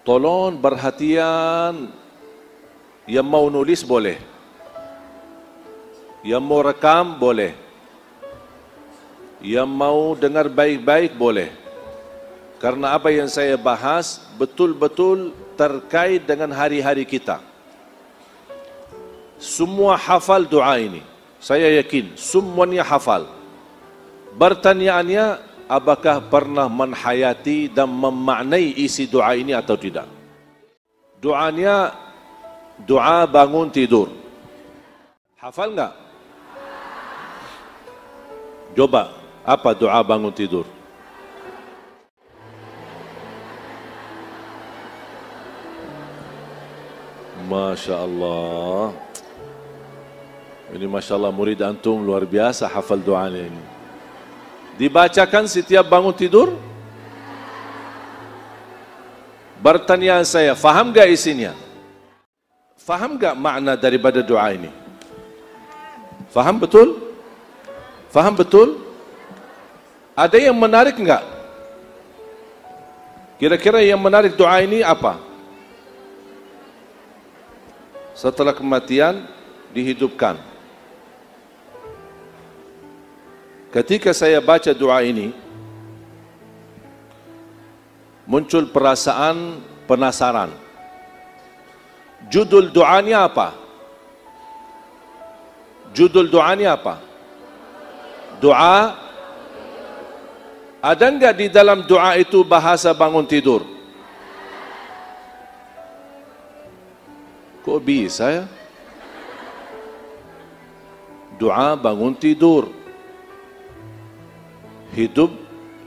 Tolong perhatian, yang mau nulis boleh, yang mau rekam boleh, yang mau dengar baik-baik boleh. Karena apa yang saya bahas betul-betul terkait dengan hari-hari kita. Semua hafal doa ini, saya yakin semuanya hafal. Pertanyaannya, apakah pernah menhayati dan memaknai isi doa ini atau tidak? Doanya doa bangun tidur. Hafal enggak? Coba, apa doa bangun tidur? Masya Allah. Ini Masya Allah, murid antum luar biasa hafal doanya ini. Dibacakan setiap bangun tidur? Pertanyaan saya, faham gak isinya? Faham gak makna daripada doa ini? Faham betul? Faham betul? Ada yang menarik enggak? Kira-kira yang menarik doa ini apa? Setelah kematian dihidupkan. Ketika saya baca doa ini, muncul perasaan penasaran. Judul doanya apa? Judul doanya apa? Doa. Ada enggak di dalam doa itu bahasa bangun tidur? Kok bisa ya? Doa bangun tidur. Hidup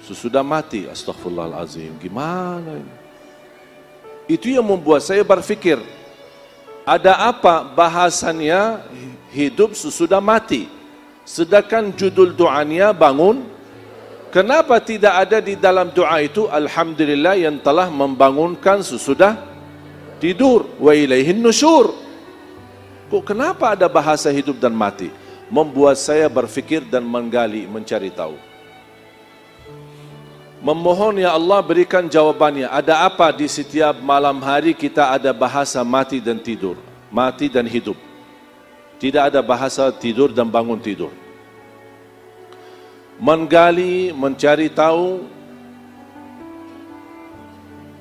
sesudah mati. Astaghfirullahalazim. Gimana ini? Itu yang membuat saya berpikir, ada apa bahasannya hidup sesudah mati? Sedangkan judul doanya bangun. Kenapa tidak ada di dalam doa itu Alhamdulillah yang telah membangunkan sesudah tidur, wa ilaihin nusyur? Kok kenapa ada bahasa hidup dan mati? Membuat saya berpikir dan menggali, mencari tahu. Memohon ya Allah berikan jawabannya. Ada apa di setiap malam hari kita ada bahasa mati dan tidur, mati dan hidup. Tidak ada bahasa tidur dan bangun tidur. Menggali, mencari tahu,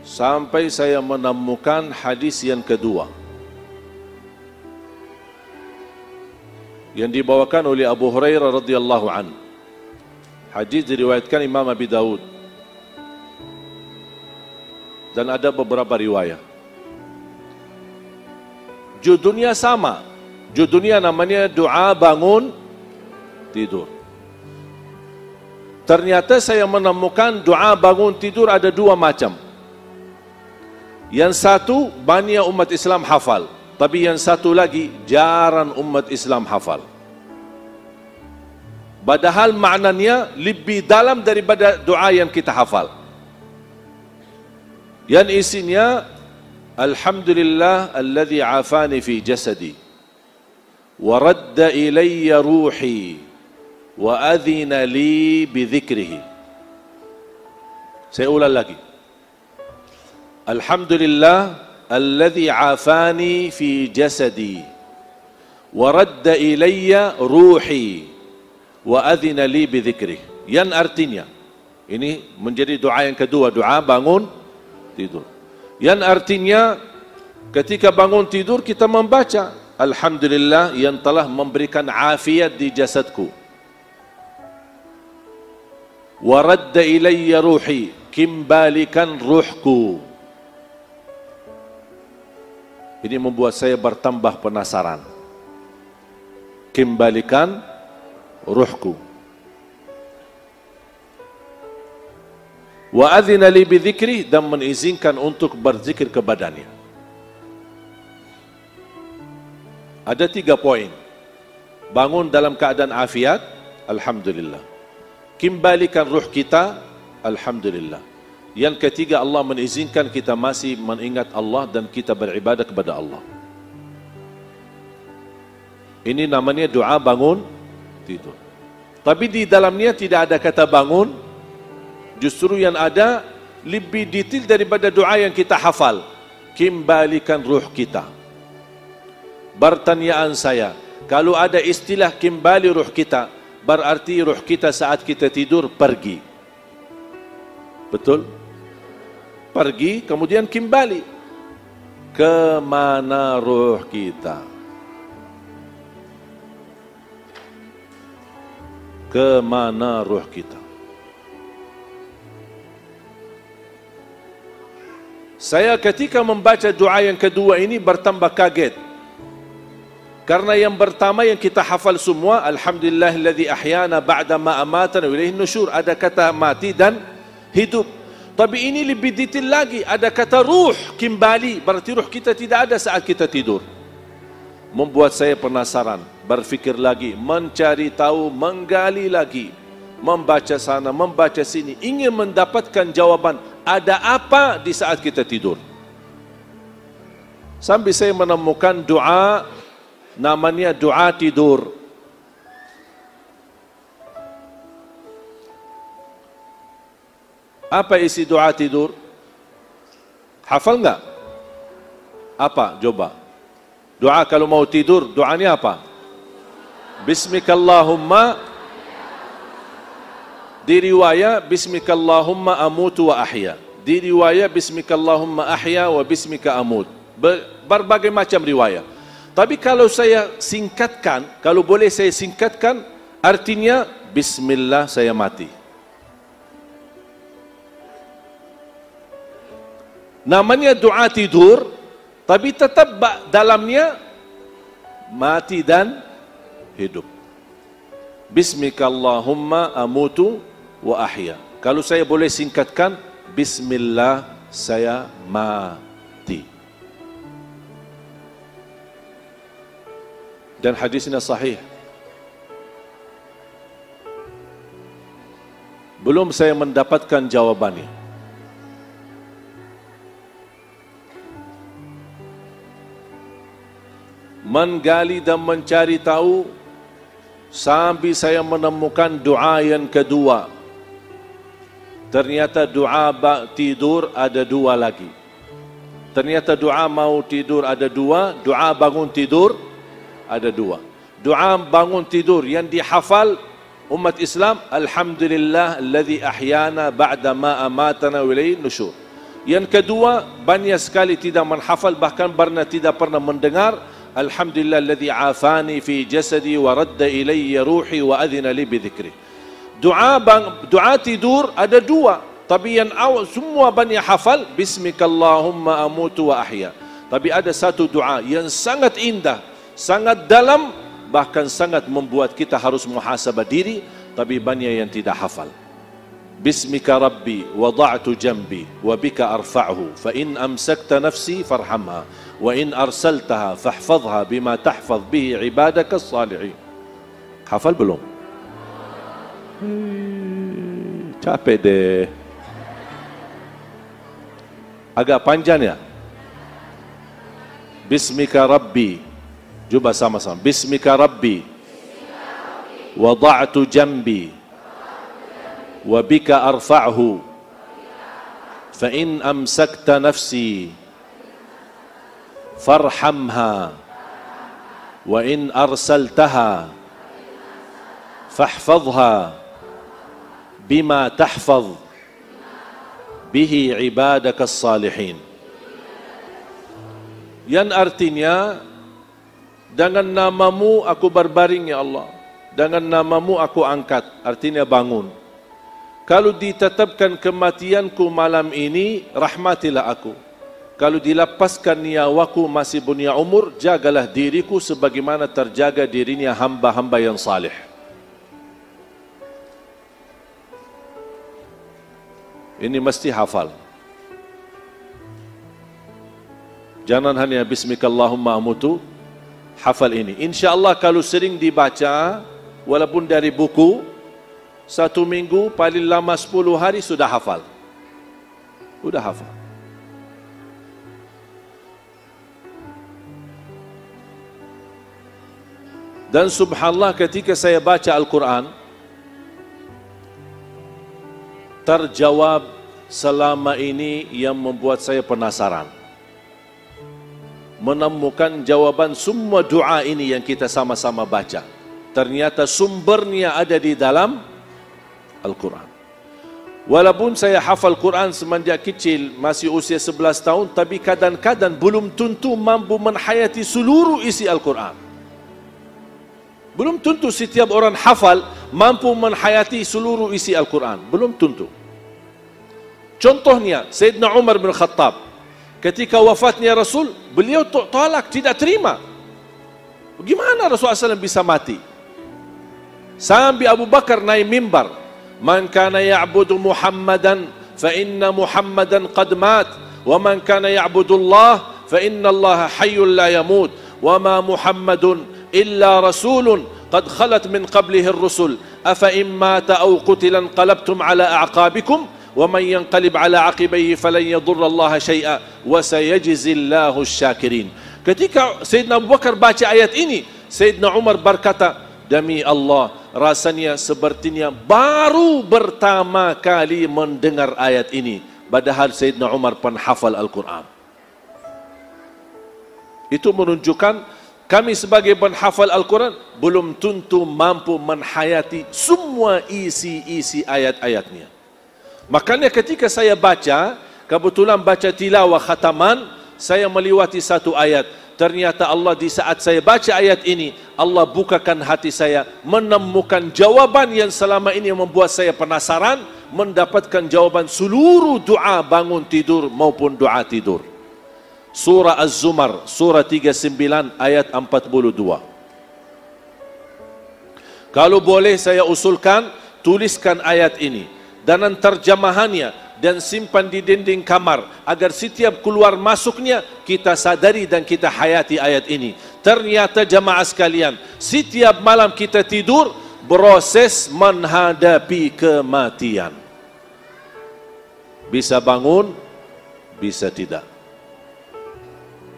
sampai saya menemukan hadis yang kedua yang dibawakan oleh Abu Hurairah radhiyallahu anhu. Hadis diriwayatkan Imam Abi Daud dan ada beberapa riwayat. Judulnya sama. Judulnya namanya doa bangun tidur. Ternyata saya menemukan doa bangun tidur ada dua macam. Yang satu banyak umat Islam hafal, tapi yang satu lagi jarang umat Islam hafal. Padahal maknanya lebih dalam daripada doa yang kita hafal. Yang isinya, Alhamdulillah alladhi afani fi jasadi wa radda ilayya ruhi wa adhina li bidhikrihi. Saya ulang lagi. Alhamdulillah alladhi afani fi jasadi wa radda ilayya ruhi wa adhina li bidhikrihi. Yang artinya, ini menjadi doa yang kedua, doa bangun tidur. Yang artinya ketika bangun tidur kita membaca Alhamdulillah yang telah memberikan afiat di jasadku. Wa radda ilayya ruhi, kembalikan ruhku. Ini membuat saya bertambah penasaran. Kembalikan ruhku. Wa adzina li bidzikri, dan mengizinkan untuk berzikir kepadanya. Ada 3 poin. Bangun dalam keadaan afiat, Alhamdulillah. Kembalikan ruh kita, Alhamdulillah. Yang ketiga, Allah mengizinkan kita masih mengingat Allah dan kita beribadah kepada Allah. Ini namanya doa bangun tidur. Tapi di dalamnya tidak ada kata bangun. Justru yang ada lebih detail daripada doa yang kita hafal. Kembalikan ruh kita. Pertanyaan saya, kalau ada istilah kembali ruh kita, berarti ruh kita saat kita tidur pergi. Betul? Pergi, kemudian kembali. Kemana ruh kita? Kemana ruh kita? Saya ketika membaca doa yang kedua ini bertambah kaget. Karena yang pertama yang kita hafal semua, Alhamdulillahilladzi ahyana ba'da ma amatana wa ilaihin nusyur, ada kata mati dan hidup. Tapi ini lebih detail lagi, ada kata ruh kembali, berarti ruh kita tidak ada saat kita tidur. Membuat saya penasaran, berfikir lagi, mencari tahu, menggali lagi, membaca sana, membaca sini, ingin mendapatkan jawaban, ada apa di saat kita tidur. Sampai saya menemukan doa, namanya doa tidur. Apa isi doa tidur? Hafal enggak? Apa? Coba. Doa kalau mau tidur, doanya apa? Bismikallahumma. Di riwayat Bismikallahumma amutu wa ahya. Di riwayat Bismikallahumma ahya wa bismika amut. Berbagai macam riwayat. Tapi kalau saya singkatkan, kalau boleh saya singkatkan, artinya Bismillah saya mati. Namanya doa tidur, tapi tetap dalamnya mati dan hidup. Bismikallahumma amutu wa ahya. Kalau saya boleh singkatkan, Bismillah saya mati. Dan hadisnya sahih. Belum saya mendapatkan jawabannya. Menggali dan mencari tahu sampai saya menemukan doa yang kedua. Ternyata doa tidur ada dua lagi. Ternyata doa mau tidur ada dua, doa bangun tidur ada dua. Doa bangun tidur yang dihafal umat Islam, Alhamdulillah alladzi ahyana ba'da ma amatana wa ilaihin nusyur. Yang kedua, banyak sekali tidak menghafal, bahkan tidak pernah mendengar, Alhamdulillah alladzi afani fi jasadi wa radda ilayya ruhi wa adhina li bi dhikri. Doa tidur ada dua, tapi yang awal semua banyak hafal Bismikallahumma amutu wa ahya. Tapi ada satu doa yang sangat indah, sangat dalam, bahkan sangat membuat kita harus muhasabah diri, tapi banyak yang tidak hafal. Bismika rabbi wada'tu jambi wa bika arfa'hu fa in amsakta nafsi farhamha wa in arsaltaha fahfadhha bima tahfadh bihi ibadaka as-salihin. Hafal belum? Capek deh. Agak panjang ya. Bismika rabbi. Coba sama-sama. Bismika rabbi wada'tu jambi wa bika arfa'hu fa in amsakta nafsi farhamha wa in arsaltaha fahfadhha bima tahfadh bihi ibadaka as-salihin. Yang artinya, dengan namamu aku berbaring ya Allah, dengan namamu aku angkat, artinya bangun. Kalau ditetapkan kematianku malam ini, rahmatilah aku. Kalau dilepaskan nyawaku masih punya umur, jagalah diriku sebagaimana terjaga dirinya hamba-hamba yang salih. Ini mesti hafal. Jangan hanya Bismikallahumma amutu, hafal ini. InsyaAllah kalau sering dibaca, walaupun dari buku, 1 minggu, paling lama 10 hari sudah hafal. Udah hafal. Dan subhanallah ketika saya baca Al-Quran, terjawab selama ini yang membuat saya penasaran. Menemukan jawaban semua doa ini yang kita sama-sama baca. Ternyata sumbernya ada di dalam Al-Quran. Walaupun saya hafal Quran semenjak kecil, masih usia 11 tahun, tapi kadang-kadang belum tentu mampu menghayati seluruh isi Al-Quran. Belum tentu setiap orang hafal mampu menghayati seluruh isi Al-Quran. Belum tentu. Contohnya, Sayyidina Umar bin Khattab. Ketika wafatnya Rasul, beliau tolak, tidak terima. Bagaimana Rasulullah SAW bisa mati? Sampai Abu Bakar naik mimbar. Man kana ya'budu Muhammadan, fa inna Muhammadan qad mat. Wa man kana ya'budu Allah, fa inna Allah hayyul la yamut. Wa ma Muhammadun إلا رسول قد خلت من قبله الرسل أفإن مات أو قتل انقلبتم على أعقابكم ومن ينقلب على عقبيه فلن يضر الله شيئا وسيجزي الله الشاكرين. Ketika Sayyidina Abu Bakar baca ayat ini, Sayyidina Umar berkata, demi Allah, rasanya sepertinya baru pertama kali mendengar ayat ini. Padahal Sayyidina Umar penghafal Al-Quran. Itu menunjukkan kami sebagai penghafal Al-Quran belum tentu mampu menghayati semua isi-isi ayat-ayatnya. Makanya ketika saya baca, kebetulan baca tilawah khataman, saya melewati satu ayat. Ternyata Allah di saat saya baca ayat ini, Allah bukakan hati saya, menemukan jawaban yang selama ini membuat saya penasaran, mendapatkan jawaban seluruh doa bangun tidur maupun doa tidur. Surah Az-Zumar, surah 39 ayat 42. Kalau boleh saya usulkan, tuliskan ayat ini dan terjemahannya dan simpan di dinding kamar agar setiap keluar masuknya kita sadari dan kita hayati ayat ini. Ternyata jamaah sekalian, setiap malam kita tidur proses menghadapi kematian. Bisa bangun, bisa tidak.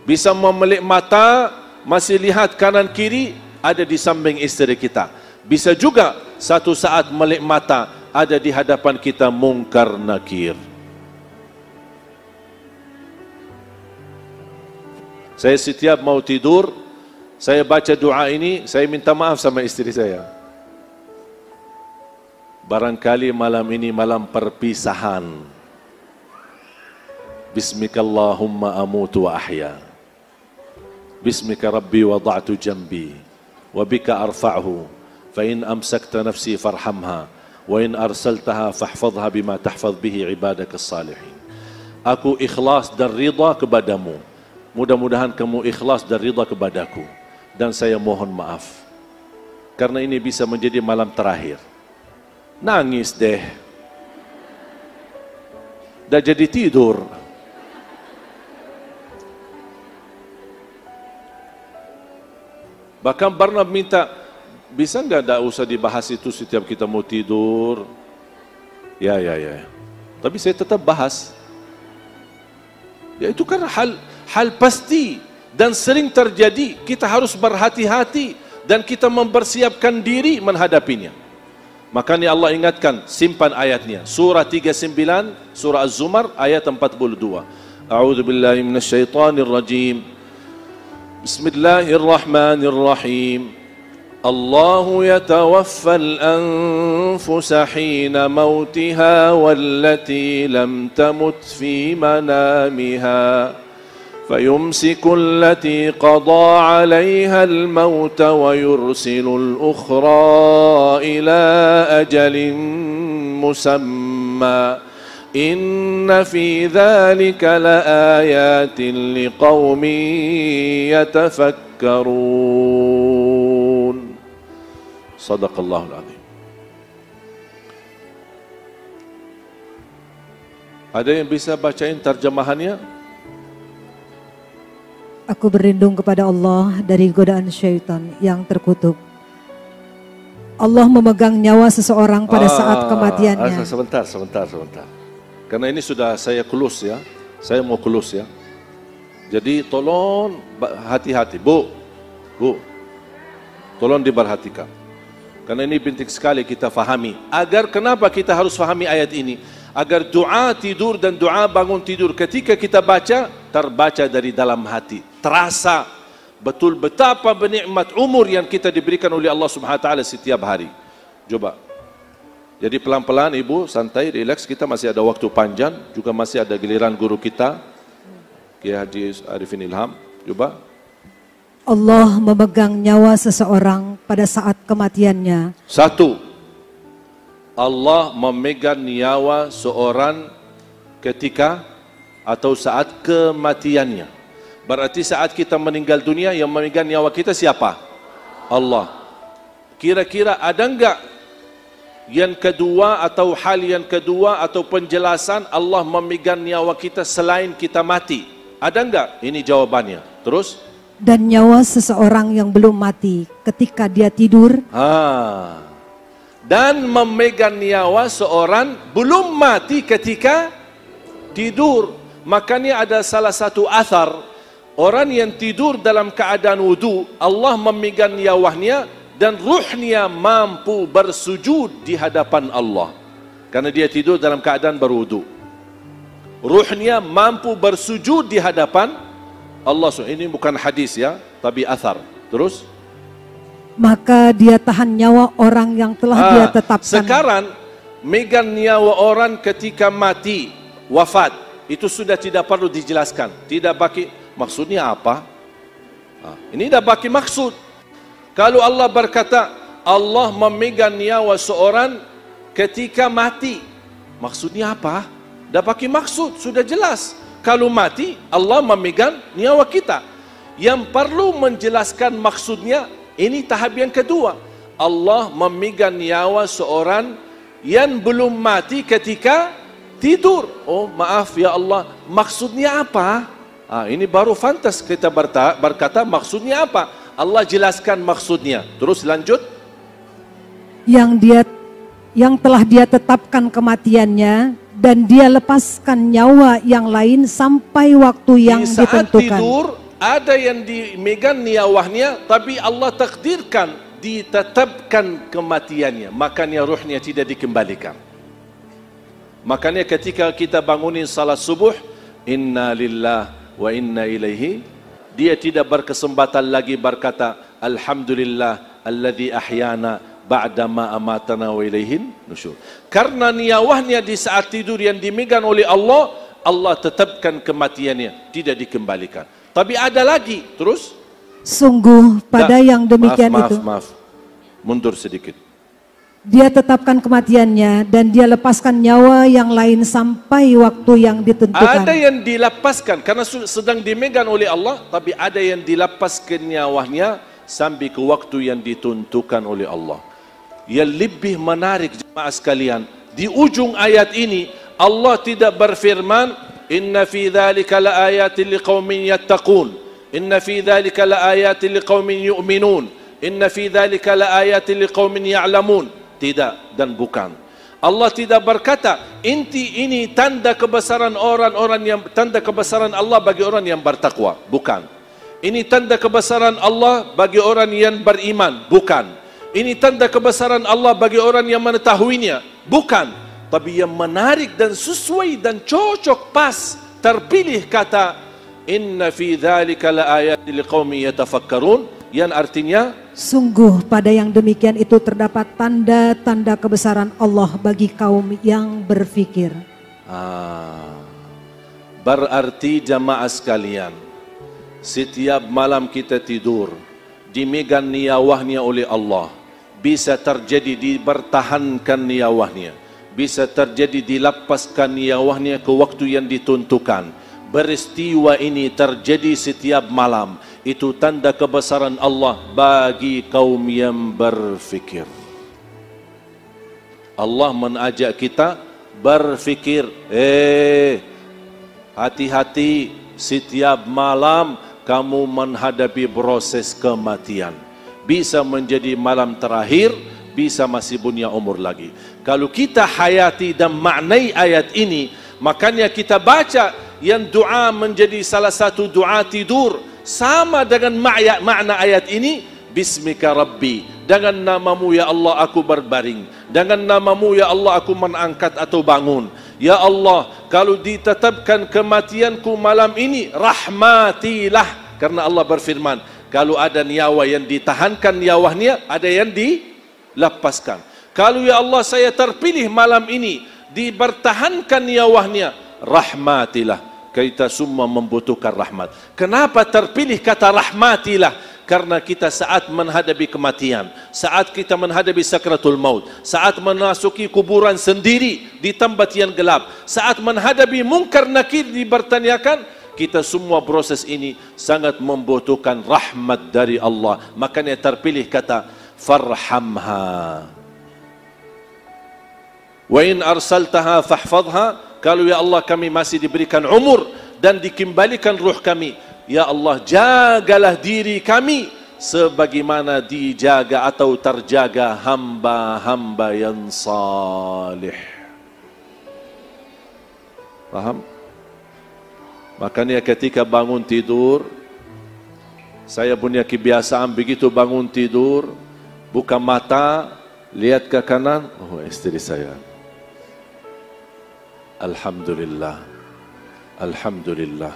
Bisa memelik mata, masih lihat kanan kiri, ada di samping istri kita. Bisa juga satu saat melik mata, ada di hadapan kita mungkar nakir. Saya setiap mau tidur, saya baca doa ini, saya minta maaf sama istri saya. Barangkali malam ini malam perpisahan. Bismikallahumma amutu wa ahya. Bismika Rabbi wada'tu jambi wa bika arfa'hu fa in amsakta nafsi farhamha wa in arsaltaha fahfadha bima tahfadh bihi ibadaka salihin. Aku ikhlas dan ridha kepadamu. Mudah-mudahan kamu ikhlas dan ridha kepadaku. Dan saya mohon maaf karena ini bisa menjadi malam terakhir. Nangis deh. Dah jadi tidur. Bahkan pernah minta, bisa enggak tak usah dibahas itu setiap kita mau tidur? Ya. Tapi saya tetap bahas. Ya itu kan hal pasti dan sering terjadi. Kita harus berhati-hati dan kita mempersiapkan diri menghadapinya. Makanya Allah ingatkan, simpan ayatnya. Surah 39, surah Az-Zumar ayat 42. A'udzubillahi minasyaitonirrajim. Bismillahirrahmanirrahim. Allahu yatawaffal anfusa hina mautiha wallati lam tamut fi manamiha فيمسك التي قضى عليها الموت ويرسل الأخرى إلى أجل مسمى إن في ذلك لآيات لقوم يتفكرون صدق الله العظيم. Ada yang bisa bacain terjemahannya? Aku berlindung kepada Allah dari godaan syaitan yang terkutuk. Allah memegang nyawa seseorang pada saat kematiannya. Sebentar. Karena ini sudah saya close ya. Saya mau close ya. Jadi tolong hati-hati. Bu, tolong diperhatikan. Karena ini penting sekali kita fahami. Agar kenapa kita harus fahami ayat ini? Agar doa tidur dan doa bangun tidur ketika kita baca, terbaca dari dalam hati. Terasa betul betapa bernikmat umur yang kita diberikan oleh Allah Subhanahu wa taala setiap hari. Coba. Jadi pelan-pelan Ibu, santai, relax, kita masih ada waktu panjang, juga masih ada giliran guru kita, Kiai Haji Arifin Ilham. Coba. Allah memegang nyawa seseorang pada saat kematiannya. 1. Allah memegang nyawa seorang ketika atau saat kematiannya. Berarti saat kita meninggal dunia yang memegang nyawa kita siapa? Allah. Kira-kira ada enggak yang kedua atau hal yang kedua atau penjelasan Allah memegang nyawa kita selain kita mati? Ada enggak? Ini jawabannya. Terus? Dan nyawa seseorang yang belum mati ketika dia tidur. Dan memegang nyawa seorang belum mati ketika tidur. Makanya ada salah satu athar, orang yang tidur dalam keadaan wudu, Allah memegang nyawanya dan ruhnya mampu bersujud di hadapan Allah. Karena dia tidur dalam keadaan berwudu. Ruhnya mampu bersujud di hadapan Allah. Ini bukan hadis ya, tapi athar. Terus? Maka dia tahan nyawa orang yang telah dia tetapkan. Sekarang megang nyawa orang ketika mati, wafat, itu sudah tidak perlu dijelaskan. Tidak bagi maksudnya apa? Ini dah bagi maksud. Kalau Allah berkata Allah memegang nyawa seorang ketika mati, maksudnya apa? Dah bagi maksud, sudah jelas. Kalau mati, Allah memegang nyawa kita. Yang perlu menjelaskan maksudnya, ini tahap yang kedua. Allah memegang nyawa seorang yang belum mati ketika tidur. Oh maaf ya Allah, maksudnya apa? Ini baru fantas kita berkata maksudnya apa? Allah jelaskan maksudnya. Terus lanjut. Yang telah dia tetapkan kematiannya, dan dia lepaskan nyawa yang lain sampai waktu yang ditentukan. Di saat tidur ada yang dimegang nyawanya, tapi Allah takdirkan ditetapkan kematiannya, makanya ruhnya tidak dikembalikan. Makanya ketika kita bangunin salat subuh, inna lillah wa inna ilaihi, dia tidak berkesempatan lagi berkata alhamdulillah alladzi ahyana ba'dama amatana wa ilaihin nusyur. Karena nyawanya di saat tidur yang dimegang oleh Allah, Allah tetapkan kematiannya, tidak dikembalikan. Tapi ada lagi, terus? Sungguh pada yang demikian itu. Maaf, mundur sedikit. Dia tetapkan kematiannya dan dia lepaskan nyawa yang lain sampai waktu yang ditentukan. Ada yang dilepaskan karena sedang dimegang oleh Allah, tapi ada yang dilepaskan nyawanya sampai ke waktu yang ditentukan oleh Allah. Yang lebih menarik jemaah sekalian, di ujung ayat ini Allah tidak berfirman inna fi dzalika laayatin liqaumin yattaqun, inna fi dzalika laayatin liqaumin yu'minun, inna fi dzalika laayatin liqaumin ya'lamun. Tidak dan bukan. Allah tidak berkata ini tanda kebesaran orang-orang yang tanda kebesaran Allah bagi orang yang bertakwa. Bukan. Ini tanda kebesaran Allah bagi orang yang beriman. Bukan. Ini tanda kebesaran Allah bagi orang yang mengetahuinya. Bukan. Tapi yang menarik dan sesuai dan cocok pas terpilih kata inna fi dzalika laayatin liqaumin yatafakkarun, yang artinya sungguh pada yang demikian itu terdapat tanda-tanda kebesaran Allah bagi kaum yang berfikir. Berarti jamaah sekalian, setiap malam kita tidur dimegang nyawanya oleh Allah. Bisa terjadi dipertahankan nyawanya, bisa terjadi dilepaskan nyawanya ke waktu yang ditentukan. Peristiwa ini terjadi setiap malam. Itu tanda kebesaran Allah bagi kaum yang berfikir. Allah mengajak kita berfikir. Hati-hati, setiap malam kamu menghadapi proses kematian. Bisa menjadi malam terakhir, bisa masih punya umur lagi. Kalau kita hayati dan maknai ayat ini, Makanya kita baca yang doa menjadi salah satu doa tidur, sama dengan makna ayat ini, Bismika Rabbi, dengan namamu ya Allah aku berbaring, dengan namamu ya Allah aku mengangkat atau bangun. Ya Allah, kalau ditetapkan kematianku malam ini, rahmatilah, karena Allah berfirman, kalau ada nyawa yang ditahankan nyawanya, ada yang dilepaskan. Kalau ya Allah saya terpilih malam ini, dipertahankan nyawanya, rahmatilah. Kita semua membutuhkan rahmat. Kenapa terpilih kata rahmatilah? Karena kita saat menghadapi kematian, saat kita menghadapi sakratul maut, saat memasuki kuburan sendiri di tempat yang gelap, saat menghadapi mungkar nakir dipertanyakan, kita semua proses ini sangat membutuhkan rahmat dari Allah. Makanya terpilih kata farhamha. Wa in arsaltaha fahfadha. Kalau ya Allah kami masih diberikan umur dan dikembalikan ruh kami, ya Allah jagalah diri kami sebagaimana dijaga atau terjaga hamba-hamba yang salih. Paham? Makanya ketika bangun tidur, saya punya kebiasaan begitu bangun tidur, buka mata, lihat ke kanan, oh istri saya. Alhamdulillah, Alhamdulillah,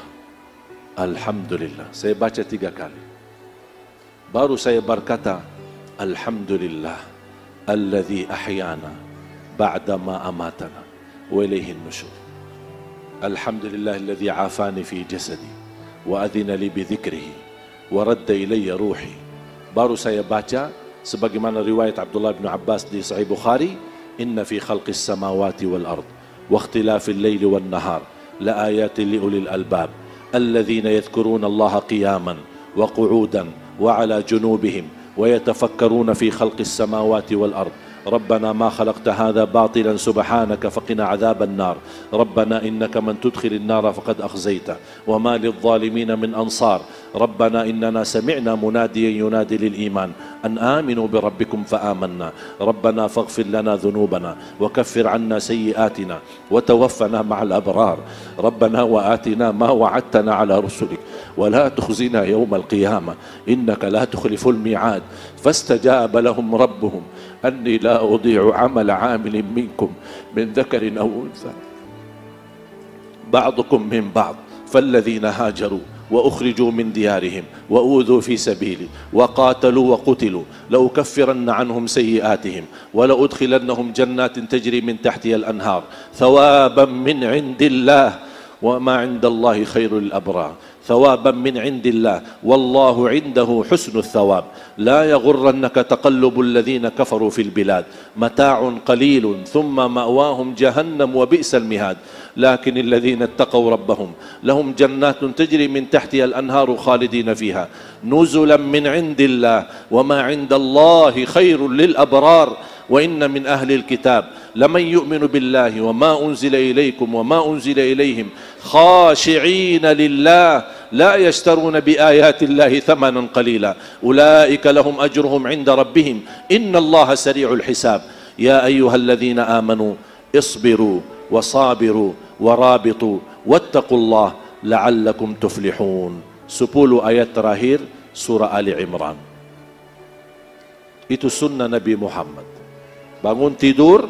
Alhamdulillah. Saya baca 3 kali. Baru saya berkata, Alhamdulillah, alladhi ahyana ba'dama amatana wa ilayhin nusyur. Alhamdulillah alladhi afani fi jasadi wa adhina li bidhikrihi wa radda ilayya ruhi. Baru saya baca sebagaimana riwayat Abdullah bin Abbas di Sahih Bukhari, inna fi khalqis samawati wal ard واختلاف الليل والنهار لآيات لأولي الألباب الذين يذكرون الله قياما وقعودا وعلى جنوبهم ويتفكرون في خلق السماوات والأرض ربنا ما خلقت هذا باطلا سبحانك فقنا عذاب النار ربنا إنك من تدخل النار فقد أخزيته وما للظالمين من أنصار ربنا إننا سمعنا مناديا ينادي للإيمان أن آمنوا بربكم فآمنا ربنا فاغفر لنا ذنوبنا وكفر عنا سيئاتنا وتوفنا مع الأبرار ربنا وآتنا ما وعدتنا على رسلك ولا تخزنا يوم القيامة إنك لا تخلف الميعاد فاستجاب لهم ربهم أني لا أضيع عمل عامل منكم من ذكر أو أنثى بعضكم من بعض فالذين هاجروا وأخرجوا من ديارهم وأوذوا في سبيلي وقاتلوا وقتلوا لأكفرن عنهم سيئاتهم ولأدخلنهم جنات تجري من تحتها الأنهار ثوابا من عند الله وما عند الله خير للأبرار ثوابا من عند الله والله عنده حسن الثواب لا يغرنك تقلب الذين كفروا في البلاد متاع قليل ثم مأواهم جهنم وبئس المهاد لكن الذين اتقوا ربهم لهم جنات تجري من تحتها الأنهار خالدين فيها نزلا من عند الله وما عند الله خير للأبرار وإن من أهل الكتاب لمن يؤمن بالله وما أنزل إليكم وما أنزل إليهم خاشعين لله لا يشترون بآيات الله ثمنا قليلا أولئك لهم أجرهم عند ربهم إن الله سريع الحساب يا أيها الذين آمنوا اصبروا وصابروا ورابطوا واتقوا الله لعلكم تفلحون 10 ayat terakhir surah Ali Imran. Itu sunnah Nabi Muhammad. Bangun tidur,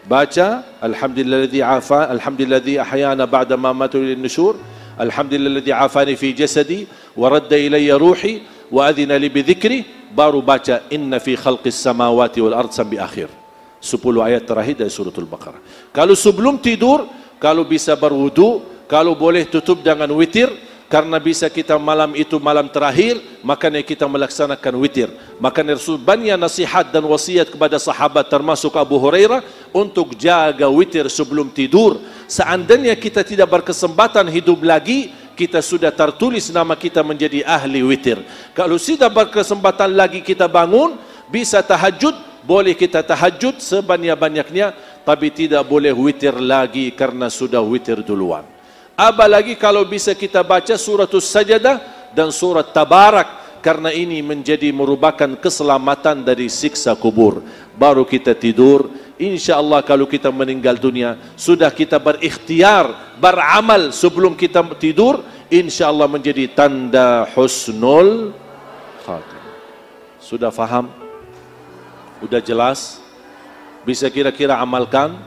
baca alhamdulilladzi afa alhamdulilladzi ahyana ba'da ma matu lin nusyur alhamdulilladzi afani fi jasadi wa radda ilayya ruhi wa adhina li bi dhikri, baru baca inna fi khalqis samawati wal ard sampai akhir 10 ayat terakhir dari suratul Baqarah. Kalau sebelum tidur, kalau bisa berwudu, kalau boleh tutup dengan witir, karena bisa kita malam itu malam terakhir, makanya kita melaksanakan witir. Makanya Rasul banyak nasihat dan wasiat kepada sahabat termasuk Abu Hurairah untuk jaga witir sebelum tidur. Seandainya kita tidak berkesempatan hidup lagi, kita sudah tertulis nama kita menjadi ahli witir. Kalau tidak berkesempatan lagi kita bangun, bisa tahajud, boleh kita tahajud sebanyak-banyaknya, tapi tidak boleh witir lagi karena sudah witir duluan. Apalagi kalau bisa kita baca suratul Sajadah dan surat Tabarak, karena ini menjadi merupakan keselamatan dari siksa kubur. Baru kita tidur, insya Allah kalau kita meninggal dunia, sudah kita berikhtiar, beramal sebelum kita tidur, insya Allah menjadi tanda husnul khatimah. Sudah faham? Sudah jelas? Bisa kira-kira amalkan?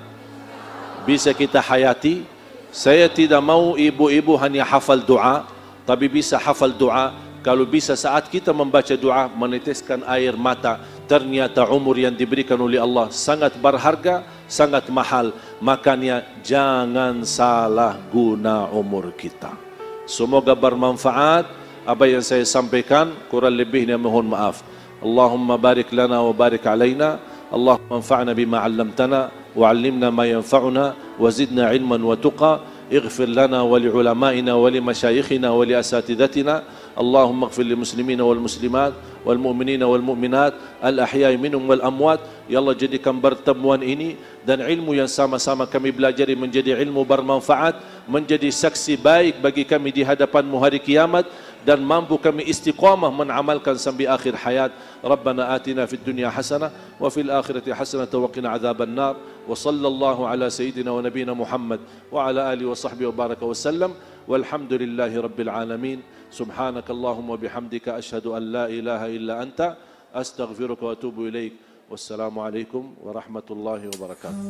Bisa kita hayati? Saya tidak mau ibu-ibu hanya hafal doa, tapi bisa hafal doa. Kalau bisa saat kita membaca doa, meneteskan air mata, ternyata umur yang diberikan oleh Allah sangat berharga, sangat mahal. Makanya jangan salah guna umur kita. Semoga bermanfaat apa yang saya sampaikan, kurang lebihnya mohon maaf. Allahumma barik lana wa barik alaina. Allahumma anfa'na bima 'allamtana wa 'allimna ma yanfa'una wa zidna 'ilman wa tuqa. اغفر لنا ولعلمائنا ولمشايخنا ولأساتذتنا. اللهم اغفر للمسلمين والمسلمات والمؤمنين والمؤمنات الأحياء منهم والأموات. Ya Allah, jadikan pertemuan ini dan ilmu yang sama-sama kami belajari menjadi ilmu bermanfaat, menjadi saksi baik bagi kami di hadapan-Mu hari kiamat, dan mampu kami istiqamah menamalkan sampai akhir hayat. Rabbana atina fid dunya hasanah wa fil akhirati hasanah wa qina adzaban nar. Wa sallallahu ala sayyidina wa nabiyina Muhammad wa ala alihi wa sahbihi wa baraka wa sallam. Walhamdulillahi rabbil alamin. Subhanakallahumma bihamdika asyhadu an la ilaha illa anta astaghfiruka wa atubu ilaik. Wassalamu alaikum warahmatullahi wabarakatuh.